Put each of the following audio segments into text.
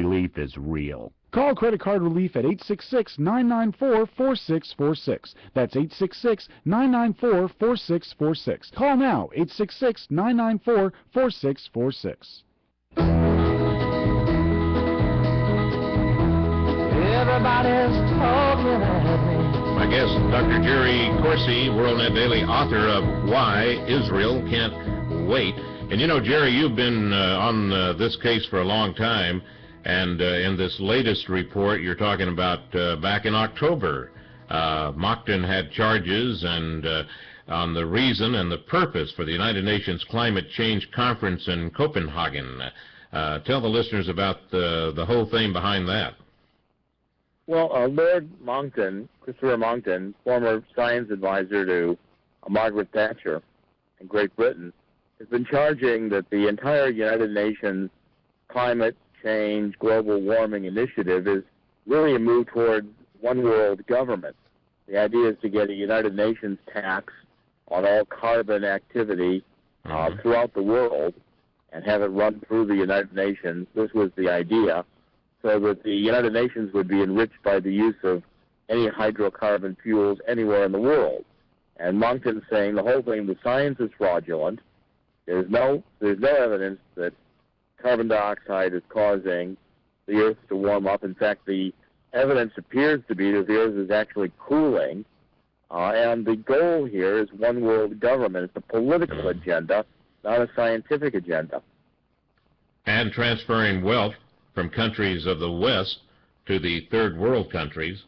relief is real. Call Credit Card Relief at 866-994-4646. That's 866-994-4646. Call now, 866-994-4646. Everybody's talking at me. My guest, Dr. Jerry Corsi, WorldNet Daily, author of Why Israel Can't Wait. And you know, Jerry, you've been on this case for a long time, and in this latest report you're talking about back in October, Moncton had charges and on the reason and the purpose for the United Nations Climate Change Conference in Copenhagen. Tell the listeners about the whole thing behind that. Well, Lord Moncton, Christopher Moncton, former science advisor to Margaret Thatcher in Great Britain, has been charging that the entire United Nations climate change, global warming initiative is really a move towards one world government. The idea is to get a United Nations tax on all carbon activity throughout the world and have it run through the United Nations. This was the idea, so that the United Nations would be enriched by the use of any hydrocarbon fuels anywhere in the world. And Moncton's saying the whole thing, the science is fraudulent. There's no evidence that carbon dioxide is causing the Earth to warm up. In fact, the evidence appears to be that the Earth is actually cooling. And the goal here is one world government. It's a political agenda, not a scientific agenda. And transferring wealth from countries of the West to the third world countries.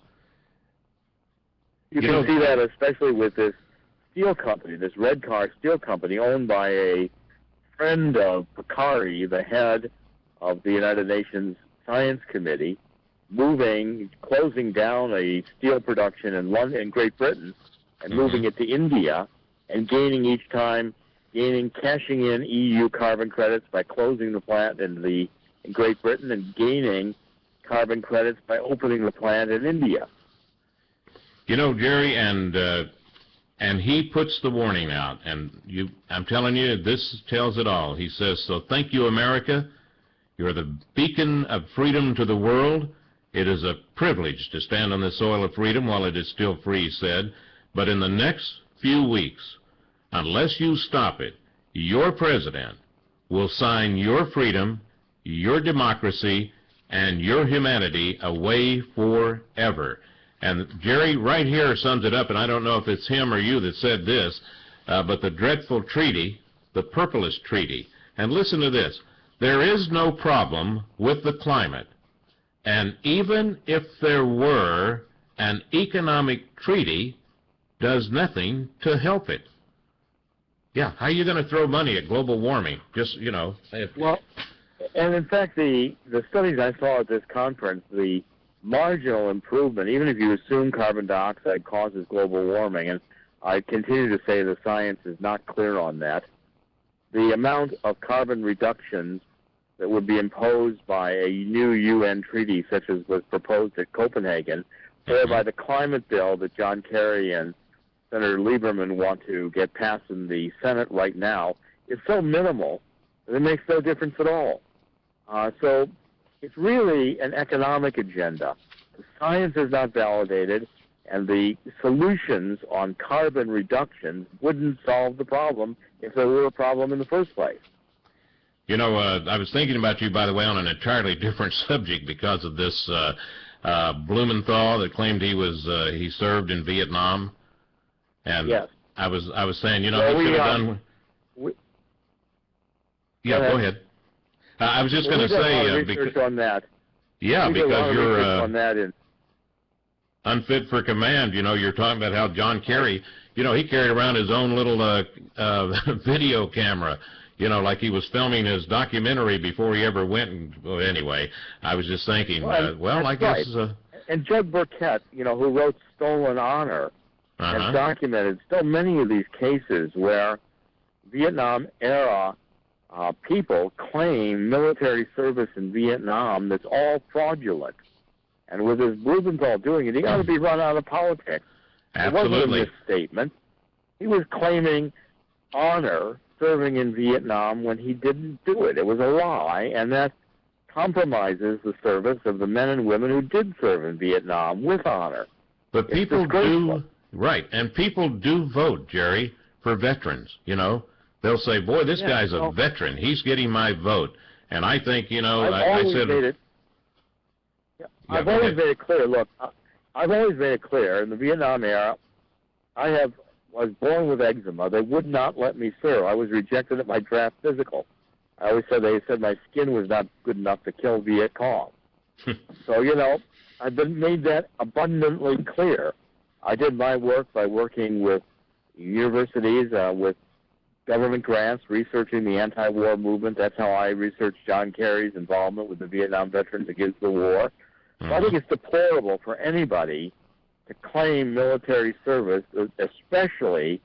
You can see that especially with this steel company, this red car steel company owned by a friend of Bakari, the head of the United Nations Science Committee, closing down a steel production in London, in Great Britain, and moving it to India, and cashing in EU carbon credits by closing the plant in Great Britain and gaining carbon credits by opening the plant in India. You know, Jerry, and he puts the warning out, and I'm telling you, this tells it all. He says, so thank you, America. You're the beacon of freedom to the world. It is a privilege to stand on the soil of freedom while it is still free, he said. But in the next few weeks, unless you stop it, your president will sign your freedom, your democracy, and your humanity away forever. And Jerry right here sums it up, and I don't know if it's him or you that said this, but the dreadful treaty, the purplest treaty. And listen to this. There is no problem with the climate. And even if there were, an economic treaty does nothing to help it. Yeah, how are you going to throw money at global warming? Just, you know. Well, and in fact, the studies I saw at this conference, the marginal improvement, even if you assume carbon dioxide causes global warming, and I continue to say the science is not clear on that, the amount of carbon reductions that would be imposed by a new UN treaty such as was proposed at Copenhagen, or by the climate bill that John Kerry and Senator Lieberman want to get passed in the Senate right now, is so minimal that it makes no difference at all. So it's really an economic agenda. The science is not validated, and the solutions on carbon reductions wouldn't solve the problem if there were a problem in the first place. You know, I was thinking about you, by the way, on an entirely different subject because of this Blumenthal that claimed he served in Vietnam. And yes. I was saying, you know, well, he could have done. Go ahead. I was just going to say research on that. Yeah, because you're on that unfit for command. You know, you're talking about how John Kerry, you know, he carried around his own little video camera. You know, like he was filming his documentary before he ever went. And, well, anyway, I was just thinking, I guess. Right. And Judd Burkett, you know, who wrote Stolen Honor, has documented so many of these cases where Vietnam-era people claim military service in Vietnam that's all fraudulent. And with this Blumenthal doing it, he ought to be run out of politics. Absolutely. It wasn't a misstatement. He was claiming honor serving in Vietnam when he didn't do it. It was a lie, and that compromises the service of the men and women who did serve in Vietnam with honor. But It's people disgraceful. do, right, and people do vote, Jerry, for veterans, you know. They'll say, boy, this Yeah, guy's a well- veteran. He's getting my vote. And I think, you know, I've I always said... made it. Yeah, I've go always ahead. made it clear. Look, I've always made it clear in the Vietnam era. Was born with eczema. They would not let me serve. I was rejected at my draft physical. I always said they said my skin was not good enough to kill Viet Cong. So you know, I've made that abundantly clear. I did my work by working with universities, with government grants, researching the anti-war movement. That's how I researched John Kerry's involvement with the Vietnam veterans against the war. So I think it's deplorable for anybody to claim military service, especially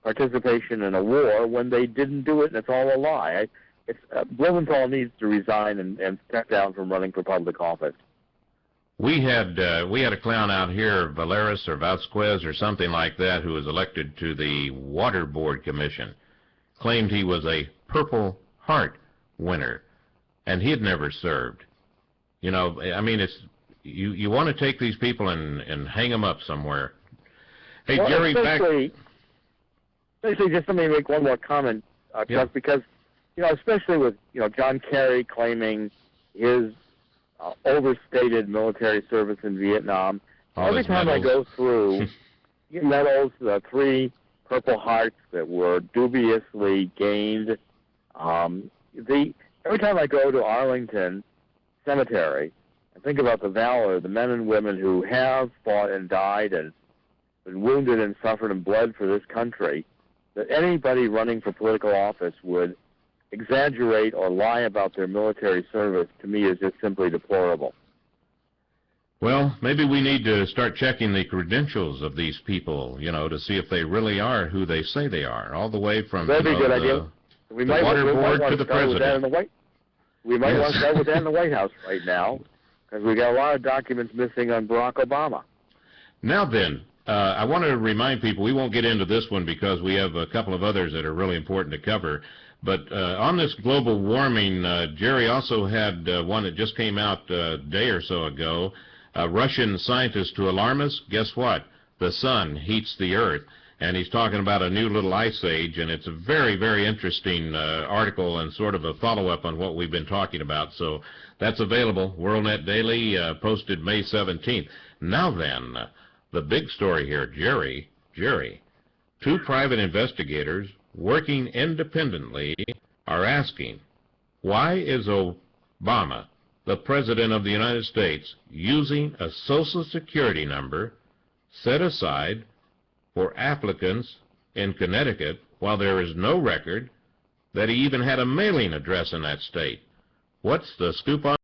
participation in a war, when they didn't do it and it's all a lie. Blumenthal needs to resign and step down from running for public office. We had a clown out here, Valeris or Vasquez or something like that, who was elected to the Water Board Commission, claimed he was a Purple Heart winner, and he had never served. You know, I mean, it's you want to take these people and hang them up somewhere. Hey, Well, Jerry, back... Especially, just let me make one more comment, Chuck, Yeah. because, you know, especially with, you know, John Kerry claiming his overstated military service in Vietnam. All Every his time I medals. go through medals, the 3 Purple Hearts that were dubiously gained, every time I go to Arlington Cemetery, I think about the valor of the men and women who have fought and died and been wounded and suffered and bled for this country, that anybody running for political office would exaggerate or lie about their military service, to me, is just simply deplorable. Well, maybe we need to start checking the credentials of these people, you know, to see if they really are who they say they are, all the way from, That'd be you a good know, idea. We the might water board want to the start with that in president. We might Yes. want to start with that in the White House right now, because we got a lot of documents missing on Barack Obama. Now then, I want to remind people, we won't get into this one because we have a couple of others that are really important to cover, but on this global warming, Jerry also had one that just came out a day or so ago. Russian scientists to alarm us. Guess what? The sun heats the earth. And he's talking about a new little ice age, and it's a very, very interesting article and sort of a follow-up on what we've been talking about. So that's available, WorldNet Daily, posted May 17th. Now then, the big story here, Jerry, 2 private investigators working independently are asking, why is Obama, the President of the United States, using a Social Security number set aside for applicants in Connecticut while there is no record that he even had a mailing address in that state? What's the scoop on